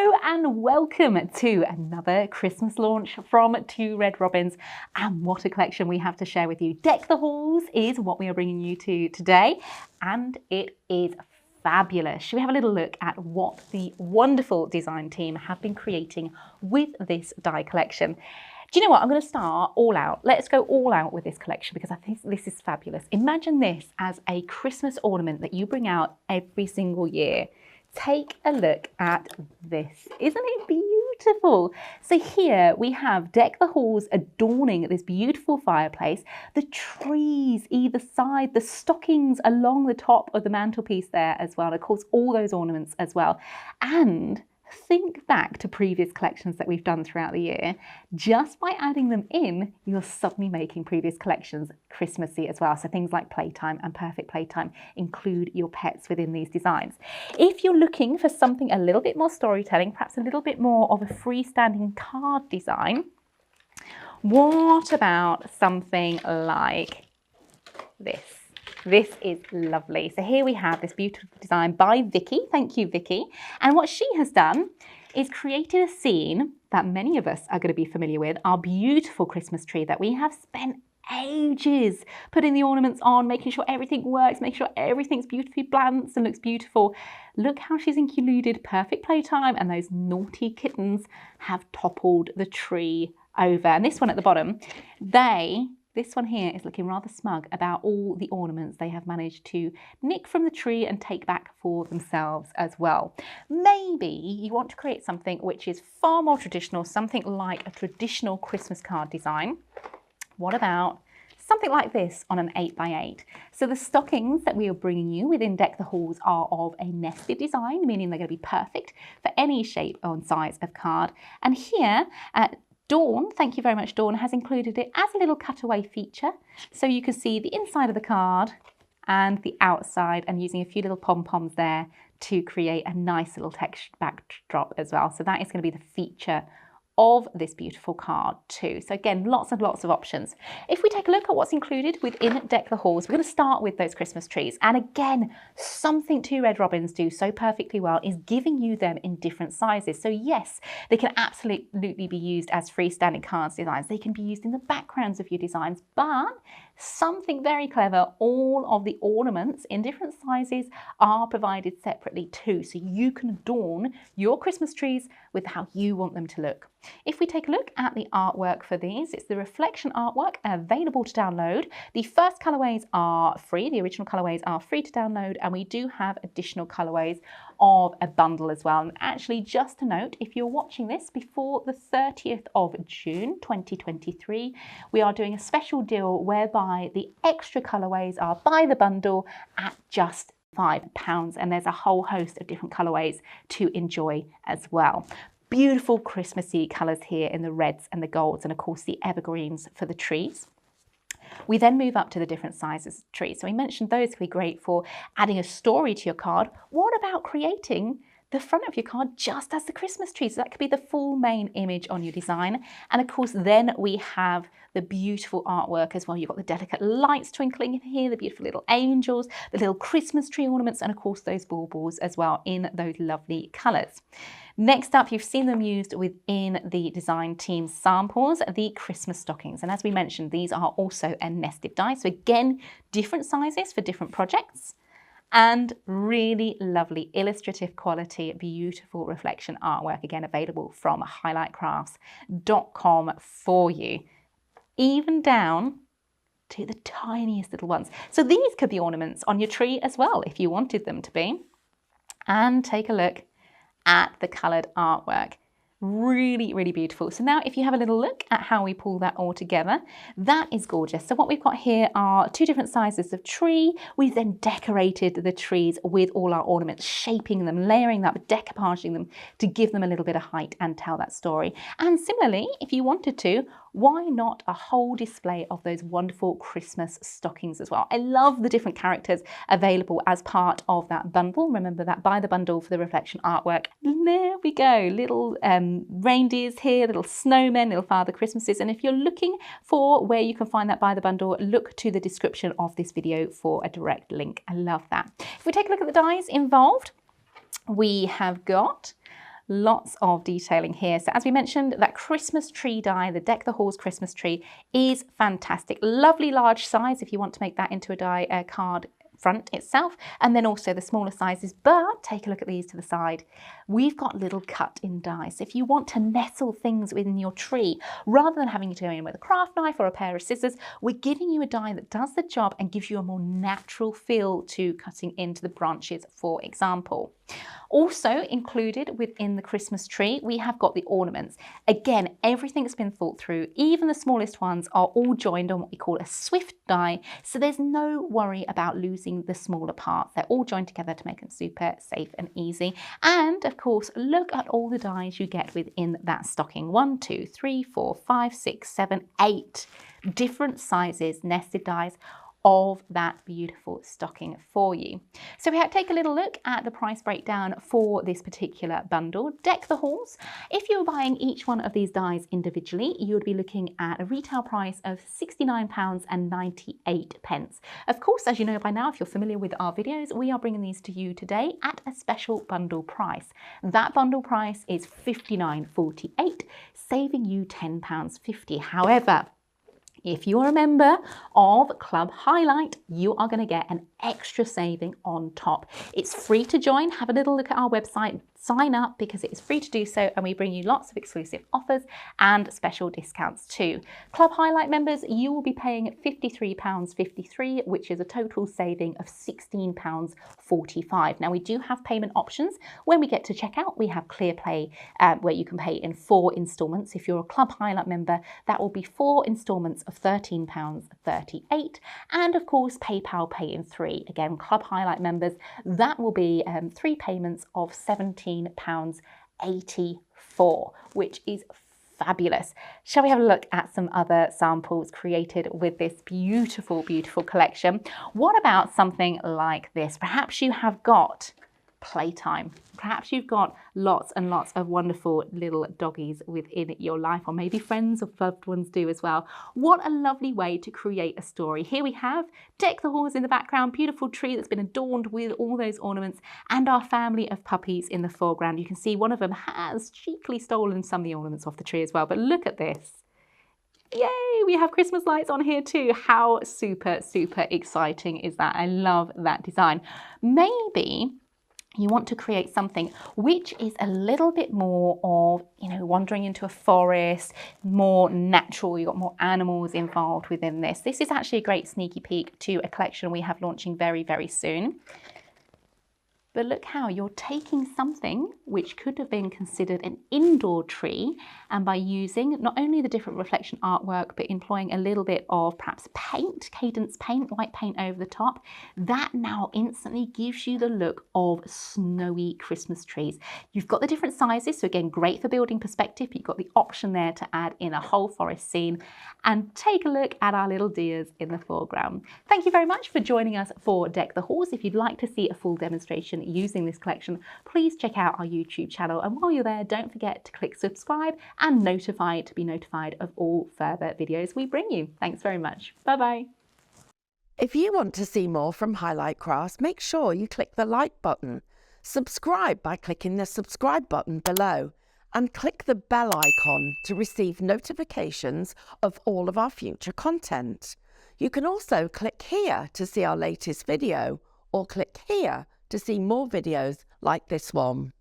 Hello and welcome to another Christmas launch from Two Red Robins, and what a collection we have to share with you. Deck the Halls is what we are bringing you to today, and it is fabulous. Should we have a little look at what the wonderful design team have been creating with this die collection? Do you know what? I'm going to start all out. Let's go all out with this collection because I think this is fabulous. Imagine this as a Christmas ornament that you bring out every single year. Take a look at this. Isn't it beautiful? So here we have Deck the Halls adorning this beautiful fireplace, the trees either side, the stockings along the top of the mantelpiece there as well, and of course all those ornaments as well. And think back to previous collections that we've done throughout the year. Just by adding them in, you're suddenly making previous collections Christmassy as well. So things like Playtime and Perfect Playtime include your pets within these designs. If you're looking for something a little bit more storytelling, perhaps a little bit more of a freestanding card design, what about something like this? This is lovely. So here we have this beautiful design by Vicky. Thank you, Vicky. And what she has done is created a scene that many of us are going to be familiar with, our beautiful Christmas tree that we have spent ages putting the ornaments on, making sure everything works, making sure everything's beautifully balanced and looks beautiful. Look how she's included Perfect Playtime, and those naughty kittens have toppled the tree over. And this one at the bottom, this one here is looking rather smug about all the ornaments they have managed to nick from the tree and take back for themselves as well. Maybe you want to create something which is far more traditional, something like a traditional Christmas card design. What about something like this on an 8x8? So the stockings that we are bringing you within Deck the Halls are of a nested design, meaning they're going to be perfect for any shape or size of card. And here Dawn, thank you very much, Dawn, has included it as a little cutaway feature. So you can see the inside of the card and the outside, and using a few little pom-poms there to create a nice little textured backdrop as well. So that is going to be the feature of this beautiful card too. So again, lots and lots of options. If we take a look at what's included within Deck the Halls, we're going to start with those Christmas trees. And again, something Two Red Robins do so perfectly well is giving you them in different sizes. So yes, they can absolutely be used as freestanding cards designs. They can be used in the backgrounds of your designs, but something very clever, all of the ornaments in different sizes are provided separately too. So you can adorn your Christmas trees with how you want them to look. If we take a look at the artwork for these, it's the reflection artwork available to download. The first colorways are free, the original colorways are free to download, and we do have additional colorways of a bundle as well. And actually, just to note, if you're watching this before the 30th of June 2023, we are doing a special deal whereby the extra colorways are by the bundle at just £5, and there's a whole host of different colorways to enjoy as well. Beautiful Christmassy colours here in the reds and the golds, and of course the evergreens for the trees. We then move up to the different sizes of trees. So we mentioned those can be great for adding a story to your card. What about creating the front of your card just as the Christmas tree? So that could be the full main image on your design. And of course, then we have the beautiful artwork as well. You've got the delicate lights twinkling in here, the beautiful little angels, the little Christmas tree ornaments, and of course those baubles as well in those lovely colours. Next up, you've seen them used within the design team samples, the Christmas stockings. And as we mentioned, these are also a nested die. So again, different sizes for different projects, and really lovely illustrative quality, beautiful reflection artwork, again available from highlightcrafts.com for you, even down to the tiniest little ones. So these could be ornaments on your tree as well if you wanted them to be. And take a look at the coloured artwork. Really, really beautiful. So now if you have a little look at how we pull that all together, that is gorgeous. So what we've got here are two different sizes of tree. We've then decorated the trees with all our ornaments, shaping them, layering them, decoupaging them to give them a little bit of height and tell that story. And similarly, if you wanted to, why not a whole display of those wonderful Christmas stockings as well? I love the different characters available as part of that bundle. Remember that buy the bundle for the reflection artwork. And there we go, little reindeers here, little snowmen, little Father Christmases. And if you're looking for where you can find that buy the bundle, look to the description of this video for a direct link. I love that. If we take a look at the dies involved, we have got Lots of detailing here. So as we mentioned, that Christmas tree die, the Deck the Halls Christmas tree, is fantastic. Lovely large size if you want to make that into a die card front itself, and then also the smaller sizes. But take a look at these to the side. We've got little cut in dies. If you want to nestle things within your tree, rather than having to go in with a craft knife or a pair of scissors, we're giving you a die that does the job and gives you a more natural feel to cutting into the branches, for example. Also included within the Christmas tree, we have got the ornaments. Again, everything's been thought through. Even the smallest ones are all joined on what we call a swift die, so there's no worry about losing the smaller parts. They're all joined together to make them super safe and easy. And of course, look at all the dies you get within that stocking. 1, 2, 3, 4, 5, 6, 7, 8 different sizes nested dies of that beautiful stocking for you. So we take a little look at the price breakdown for this particular bundle. Deck the Halls. If you were buying each one of these dies individually, you would be looking at a retail price of £69.98. Of course, as you know by now, if you're familiar with our videos, we are bringing these to you today at a special bundle price. That bundle price is £59.48, saving you £10.50. However, if you're a member of Club Highlight, you are going to get an extra saving on top. It's free to join. Have a little look at our website. Sign up because it is free to do so, and we bring you lots of exclusive offers and special discounts too. Club Highlight members, you will be paying £53.53, which is a total saving of £16.45. Now, we do have payment options. When we get to checkout, we have ClearPay, where you can pay in 4 instalments. If you're a Club Highlight member, that will be 4 instalments of £13.38, and of course PayPal Pay in 3. Again, Club Highlight members, that will be 3 payments of £17.84, which is fabulous. Shall we have a look at some other samples created with this beautiful, beautiful collection? What about something like this? Perhaps you have got playtime. Perhaps you've got lots and lots of wonderful little doggies within your life, or maybe friends or loved ones do as well. What a lovely way to create a story. Here we have Deck the Halls in the background, beautiful tree that's been adorned with all those ornaments, and our family of puppies in the foreground. You can see one of them has cheekily stolen some of the ornaments off the tree as well, but look at this. Yay, we have Christmas lights on here too. How super, super exciting is that? I love that design. Maybe you want to create something which is a little bit more of, wandering into a forest, more natural. You've got more animals involved within this. This is actually a great sneaky peek to a collection we have launching very, very soon. But look how you're taking something which could have been considered an indoor tree, and by using not only the different reflection artwork, but employing a little bit of perhaps paint, Cadence paint, white paint over the top, that now instantly gives you the look of snowy Christmas trees. You've got the different sizes, so again, great for building perspective. You've got the option there to add in a whole forest scene, and take a look at our little deers in the foreground. Thank you very much for joining us for Deck the Halls. If you'd like to see a full demonstration using this collection, please check out our YouTube channel, and while you're there, don't forget to click subscribe and notify to be notified of all further videos we bring you. Thanks very much. Bye bye. If you want to see more from Highlight Crafts, make sure you click the like button, subscribe by clicking the subscribe button below, and click the bell icon to receive notifications of all of our future content. You can also click here to see our latest video, or click here to see more videos like this one.